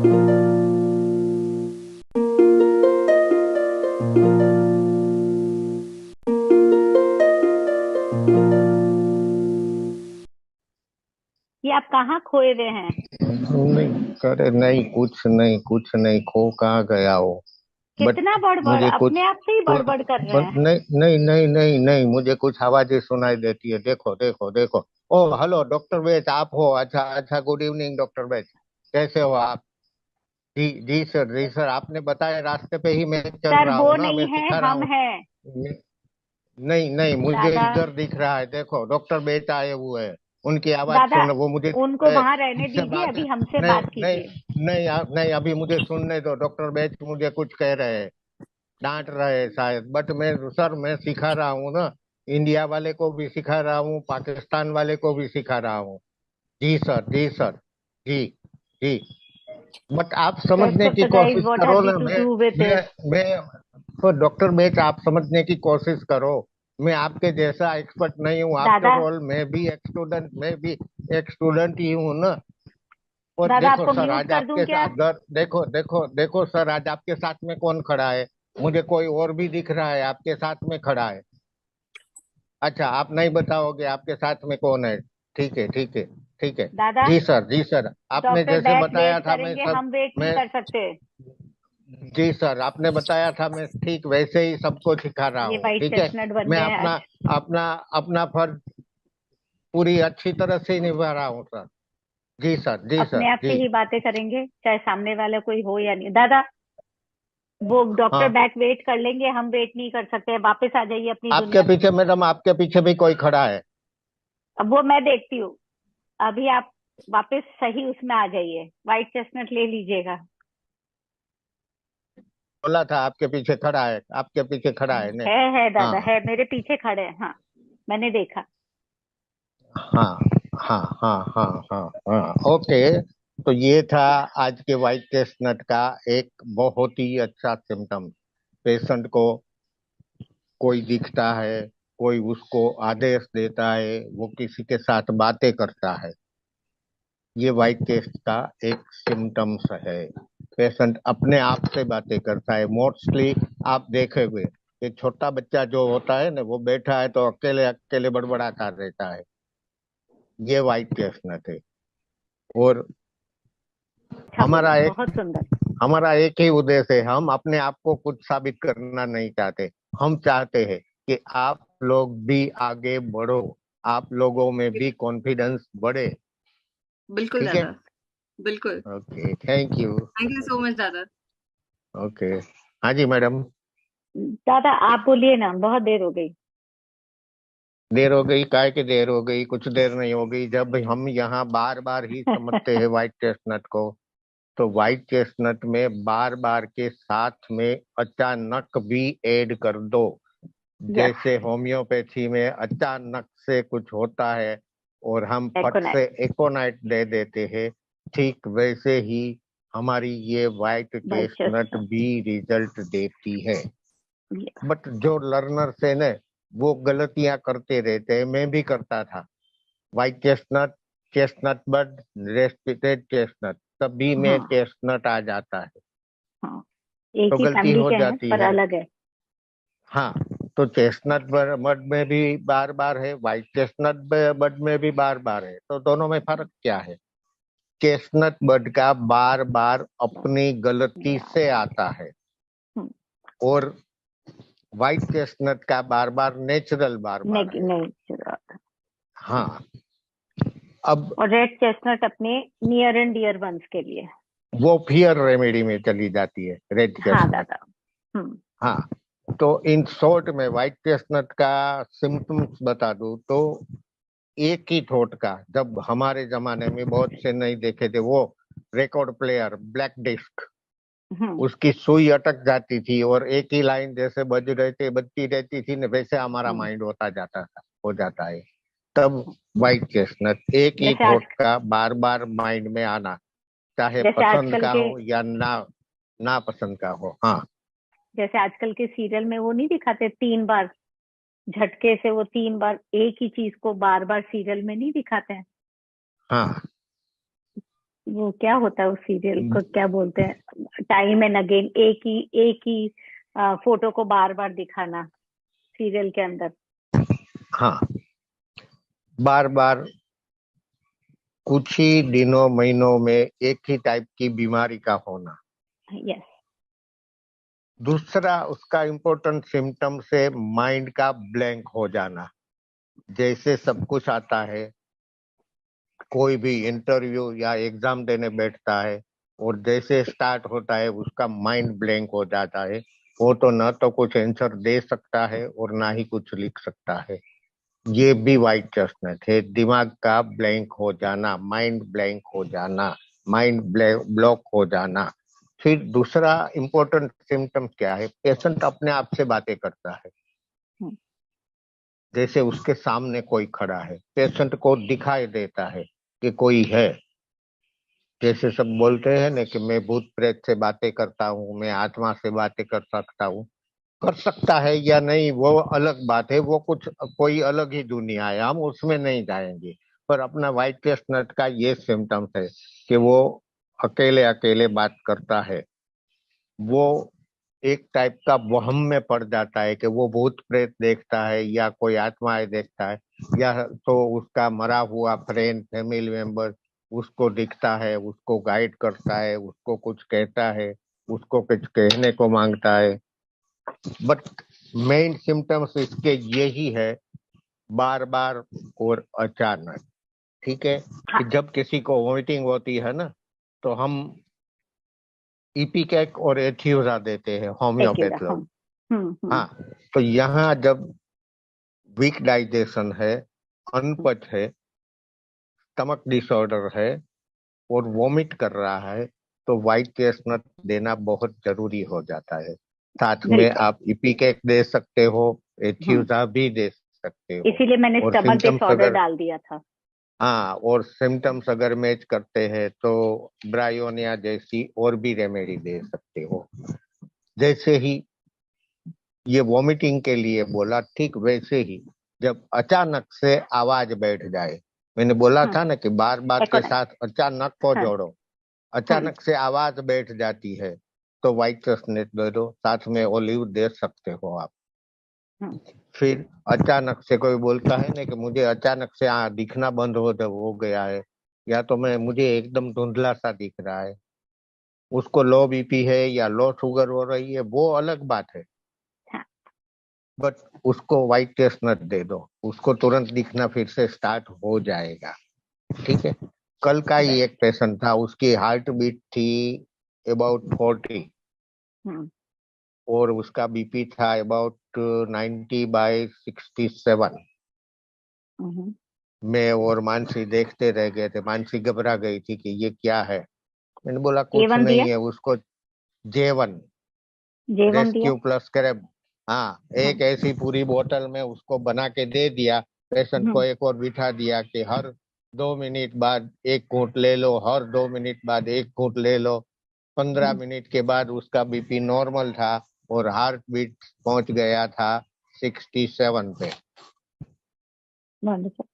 ये आप कहाँ खोए हुए हैं? नहीं करे, नहीं कुछ नहीं, खो कहाँ गया हो। बट कितना बड़बड़, मुझे कुछ अपने आप से ही कुछ बड़बड़ कर रहे बट हैं। नहीं, मुझे कुछ आवाजें सुनाई देती है। देखो देखो देखो। ओ हेलो डॉक्टर बेच, आप हो? अच्छा अच्छा, गुड इवनिंग डॉक्टर बेच, कैसे हो आप? जी जी सर, आपने बताया रास्ते पे ही मैं चल सर रहा वो हूँ ना, नहीं मैं है, सिखा रहा हम हूँ। हैं। नहीं नहीं, मुझे दादा, इधर दिख रहा है, देखो डॉक्टर बेटा आए हुए हैं। उनकी आवाज दादा, सुन, वो मुझे उनको वहां रहने मुझसे दीजिए, बात। अभी हमसे नहीं बात नहीं कीजिए। नहीं, नहीं अभी मुझे सुनने दो। डॉक्टर बेच मुझे कुछ कह रहे हैं, डांट रहे हैं शायद, बट मैं सर मैं सिखा रहा हूँ ना। इंडिया वाले को भी सिखा रहा हूँ, पाकिस्तान वाले को भी सिखा रहा हूँ। जी सर जी सर। जी जी। बट आप तो समझने की sympathize, कोशिश what करो have we ना। to मैं do with मैं it? मैं तो डॉक्टर बेच, आप समझने की कोशिश करो। मैं आपके जैसा एक्सपर्ट नहीं हूँ, दादा, आफ्टर ऑल मैं भी एक स्टूडेंट ही हूँ ना। और दादा देखो आपको सर, म्यूट आज कर दूं आपके क्या? साथ देखो देखो देखो सर, आज आपके साथ में कौन खड़ा है? मुझे कोई और भी दिख रहा है आपके साथ में खड़ा है। अच्छा, आप नहीं बताओगे आपके साथ में कौन है? ठीक है ठीक है ठीक है। दादा, जी सर जी सर, आपने डॉक्टर जैसे बैक बताया वेट था मैं करेंगे, सब। हम वेट नहीं मैं कर सकते। जी सर, आपने बताया था, मैं ठीक वैसे ही सबको सिखा रहा ये हूँ, वाइट ठीक है। चेस्टनट बन मैं गए हैं अपना आज। अपना अपना फर्ज पूरी अच्छी तरह से निभा रहा हूँ सर। जी सर जी अपने सर आप से जी। ही बातें करेंगे, चाहे सामने वाला कोई हो या नहीं। दादा, वो डॉक्टर हाँ, बैक वेट कर लेंगे, हम वेट नहीं कर सकते, वापस आ जाइए अपनी आपके दुनिया में। पीछे मैडम, आपके पीछे भी कोई खड़ा है। अब वो मैं देखती हूँ। अभी आप वापस सही उसमें आ जाइए, व्हाइट चेस्टनट ले लीजिएगा। बोला था आपके पीछे खड़ा है, आपके पीछे खड़ा है ने। है दादा, हाँ है, मेरे पीछे खड़े हैं, हाँ। मैंने देखा। हाँ हाँ हाँ हाँ हाँ हाँ, ओके। तो ये था आज के वाइट चेस्टनट का एक बहुत ही अच्छा सिम्टम। पेशेंट को कोई दिखता है, कोई उसको आदेश देता है, वो किसी के साथ बातें करता है। ये वाइट चेस्ट का एक सिम्टम्स है। पेशेंट अपने आप से बातें करता है मोस्टली। आप देखेंगे कि छोटा बच्चा जो होता है ना, वो बैठा है तो अकेले अकेले बड़बड़ा कर रहता है। ये वाइट चेस्टनट है। और अच्छा बोले, हमारा एक बहुत सुंदर। हमारा एक ही उद्देश्य है, हम अपने आप को कुछ साबित करना नहीं चाहते। हम चाहते हैं कि आप लोग भी आगे बढ़ो, आप लोगों में भी कॉन्फिडेंस बढ़े। बिल्कुल ठीक है। दादा, बिल्कुल। Okay, thank you. Thank you so much दादा। ओके। हाँ जी मैडम। दादा आप बोलिए ना, बहुत देर हो गई। देर हो गई? काय की देर हो गई? कुछ देर नहीं हो गई। जब हम यहाँ बार बार ही समझते हैं व्हाइट चेस्टनट को, तो व्हाइट चेस्टनट में बार बार के साथ में अचानक भी ऐड कर दो। यस। जैसे होम्योपैथी में अचानक से कुछ होता है और हम फट से एकोनाइट। एकोनाइट दे देते हैं, ठीक वैसे ही हमारी ये व्हाइट व्हाइट चेस्टनट चेस्टनट। भी रिजल्ट देती है। बट जो लर्नर्स है ना, वो गलतियां करते रहते हैं, मैं भी करता था। व्हाइट चेस्टनट, चेस्टनट बर्ड, रेस्पिटेड चेस्टनट, सभी में हाँ, चेस्टनट आ जाता है, हाँ, तो एक ही गलती फैमिली हो के हैं जाती पर है। अलग है। हाँ, तो चेस्टनट बर्ड में भी बार बार है, व्हाइट चेस्टनट बर्ड में भी बार बार है, तो दोनों में फर्क क्या है? चेस्टनट बर्ड का बार बार अपनी गलती से आता है, हम्म, और व्हाइट चेस्टनट का बार बार नेचुरल बार बार नहीं है। नहीं चलो। हाँ। अब और रेड चेस्टनट अपने नियर एंड डियर वंस के लिए। वो फियर रेमेडी में चली जाती है, रेड हाँ चेस्टनट। दादा। हम्म। हाँ, तो इन शॉर्ट में व्हाइट चेस्टनट का सिम्टम्स बता दूं तो एक ही थॉट का, जब हमारे जमाने में बहुत से नहीं देखे थे वो रिकॉर्ड प्लेयर ब्लैक डिस्क, हम्म। उसकी सुई अटक जाती थी और एक ही लाइन जैसे बजती रहती थी न, वैसे हमारा हम्म। माइंड होता जाता था, हो जाता है। तब व्हाइट चेस्टनट, एक ही जैसे आज थॉट का बार बार माइंड में आना, चाहे जैसे पसंद आजकल का के हो या ना ना पसंद का हो। हाँ जैसे आजकल के सीरियल में वो नहीं दिखाते, 3 बार झटके से वो 3 बार एक ही चीज को बार बार सीरियल में नहीं दिखाते हैं। हाँ वो क्या होता है उस सीरियल को क्या बोलते हैं, टाइम एंड अगेन, एक ही फोटो को बार बार दिखाना सीरियल के अंदर। हाँ, बार बार कुछ ही दिनों महीनों में एक ही टाइप की बीमारी का होना। यस। दूसरा उसका इम्पोर्टेंट सिम्टम से माइंड का ब्लैंक हो जाना। जैसे सब कुछ आता है, कोई भी इंटरव्यू या एग्जाम देने बैठता है और जैसे स्टार्ट होता है उसका माइंड ब्लैंक हो जाता है। वो तो न तो कुछ आंसर दे सकता है और ना ही कुछ लिख सकता है। ये भी व्हाइट चेस्टनट है, दिमाग का ब्लैंक हो जाना, माइंड ब्लैंक हो जाना, माइंड ब्लॉक हो जाना। फिर दूसरा इम्पोर्टेंट सिम्टम क्या है, पेशेंट अपने आप से बातें करता है। हम्म, जैसे उसके सामने कोई खड़ा है, पेशेंट को दिखाई देता है कि कोई है। जैसे सब बोलते हैं ना कि मैं भूत प्रेत से बातें करता हूँ, मैं आत्मा से बातें कर सकता हूँ। कर सकता है या नहीं वो अलग बात है, वो कुछ कोई अलग ही दुनिया है, हम उसमें नहीं जाएंगे। पर अपना व्हाइट चेस्टनट का ये सिम्टम्स है कि वो अकेले अकेले बात करता है। वो एक टाइप का वहम में पड़ जाता है कि वो भूत प्रेत देखता है या कोई आत्माएं देखता है, या तो उसका मरा हुआ फ्रेंड फैमिली मेंबर उसको दिखता है, उसको गाइड करता है, उसको कुछ कहता है, उसको कुछ कहने को मांगता है। बट मेन सिम्टम्स इसके यही है, बार बार और अचानक। ठीक है, कि हाँ, जब किसी को वॉमिटिंग होती है ना, तो हम इपिकैक और एथियोजा देते हैं एक ही होम्योपैथ रहा। लोग। हाँ, तो यहाँ जब वीक डाइजेशन है, अनपच है, स्टमक डिसऑर्डर है और वॉमिट कर रहा है, तो व्हाइट चेस्टनट देना बहुत जरूरी हो जाता है। साथ में बिल्कुल। आप इपिकैक दे सकते हो, हम्म, एथियोजा भी दे सकते हो। इसीलिए मैंने और स्टमक सिम्टम्स डिसऑर्डर अगर, डाल दिया था। हाँ, और सिम्टम्स अगर मैच करते हैं तो ब्रायोनिया जैसी और भी रेमेडी दे सकते हो। जैसे ही ये वॉमिटिंग के लिए बोला, ठीक वैसे ही जब अचानक से आवाज बैठ जाए, मैंने बोला हाँ, था ना कि बार बार के एकोनॉमिक। साथ अचानक को हाँ। जोड़ो। हम्म। अचानक से आवाज बैठ जाती है तो व्हाइट चेस्टनट दे दो, साथ में ओलिव दे सकते हो आप। हम्म। फिर अचानक से कोई बोलता है ना कि मुझे अचानक से दिखना बंद हो गया है, या तो मैं मुझे एकदम धुंधला सा दिख रहा है, उसको लो बीपी है या लो शुगर हो रही है, वो अलग बात है। हाँ। बट उसको व्हाइट चेस्टनट दे दो, उसको तुरंत दिखना फिर से स्टार्ट हो जाएगा। ठीक है, कल का ही राइट। एक पेशेंट था, उसकी हार्ट बीट थी अबाउट 40 हम्म। और उसका बीपी था अबाउट 90/67। हम्म। मैं और मानसी देखते रह गए थे, मानसी घबरा गई थी कि ये क्या है। मैंने बोला कुछ J1 दिया। नहीं है, उसको J1 J1 दिया। रेस्क्यू प्लस करेब। हाँ, एक हाँ। ऐसी पूरी बोतल में उसको बना के दे दिया। पेशेंट को हम्म। एक और बिठा दिया कि हर 2 मिनट बाद एक घूंट ले लो, हर 2 मिनट बाद एक घूंट ले लो। 15 मिनट के बाद उसका बीपी नॉर्मल था और हार्ट बीट पहुंच गया था 67 पे। वंडरफुल।